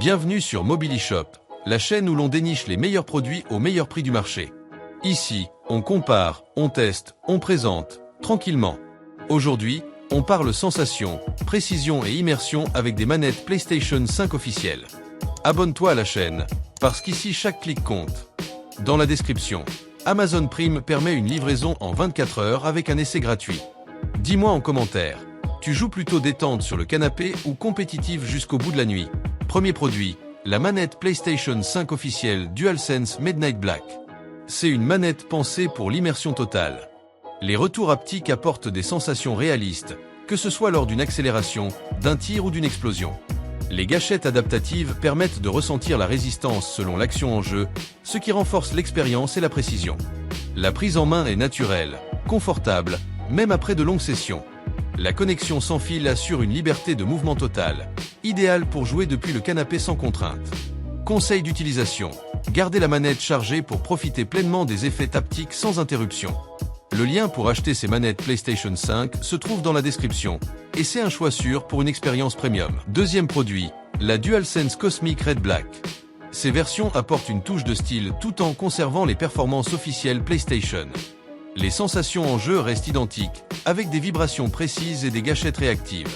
Bienvenue sur MobiliShop, la chaîne où l'on déniche les meilleurs produits au meilleur prix du marché. Ici, on compare, on teste, on présente, tranquillement. Aujourd'hui, on parle sensation, précision et immersion avec des manettes PlayStation 5 officielles. Abonne-toi à la chaîne, parce qu'ici chaque clic compte. Dans la description, Amazon Prime permet une livraison en 24 heures avec un essai gratuit. Dis-moi en commentaire, tu joues plutôt détente sur le canapé ou compétitive jusqu'au bout de la nuit? Premier produit, la manette PlayStation 5 officielle DualSense Midnight Black. C'est une manette pensée pour l'immersion totale. Les retours haptiques apportent des sensations réalistes, que ce soit lors d'une accélération, d'un tir ou d'une explosion. Les gâchettes adaptatives permettent de ressentir la résistance selon l'action en jeu, ce qui renforce l'expérience et la précision. La prise en main est naturelle, confortable, même après de longues sessions. La connexion sans fil assure une liberté de mouvement totale, idéale pour jouer depuis le canapé sans contrainte. Conseil d'utilisation: gardez la manette chargée pour profiter pleinement des effets haptiques sans interruption. Le lien pour acheter ces manettes PlayStation 5 se trouve dans la description, et c'est un choix sûr pour une expérience premium. Deuxième produit, la DualSense Cosmic Red Black. Ces versions apportent une touche de style tout en conservant les performances officielles PlayStation. Les sensations en jeu restent identiques, avec des vibrations précises et des gâchettes réactives.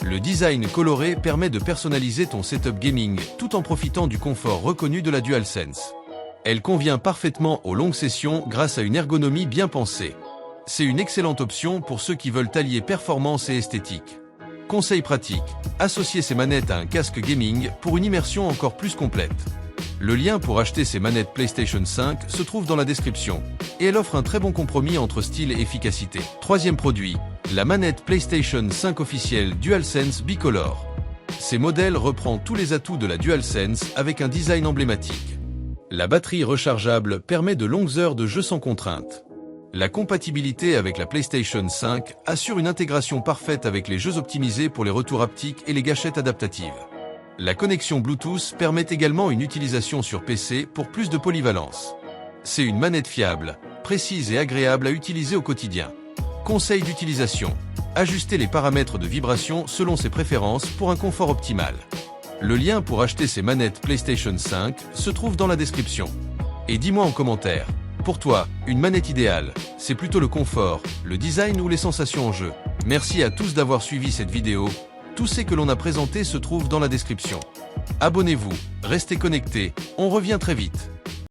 Le design coloré permet de personnaliser ton setup gaming tout en profitant du confort reconnu de la DualSense. Elle convient parfaitement aux longues sessions grâce à une ergonomie bien pensée. C'est une excellente option pour ceux qui veulent allier performance et esthétique. Conseil pratique: associez ces manettes à un casque gaming pour une immersion encore plus complète. Le lien pour acheter ces manettes PlayStation 5 se trouve dans la description, et elle offre un très bon compromis entre style et efficacité. Troisième produit, la manette PlayStation 5 officielle DualSense Bicolor. Ces modèles reprend tous les atouts de la DualSense avec un design emblématique. La batterie rechargeable permet de longues heures de jeu sans contrainte. La compatibilité avec la PlayStation 5 assure une intégration parfaite avec les jeux optimisés pour les retours haptiques et les gâchettes adaptatives. La connexion Bluetooth permet également une utilisation sur PC pour plus de polyvalence. C'est une manette fiable, précise et agréable à utiliser au quotidien. Conseil d'utilisation: ajustez les paramètres de vibration selon ses préférences pour un confort optimal. Le lien pour acheter ces manettes PlayStation 5 se trouve dans la description. Et dis-moi en commentaire, pour toi, une manette idéale, c'est plutôt le confort, le design ou les sensations en jeu? Merci à tous d'avoir suivi cette vidéo. Tout ce que l'on a présenté se trouve dans la description. Abonnez-vous, restez connectés, on revient très vite.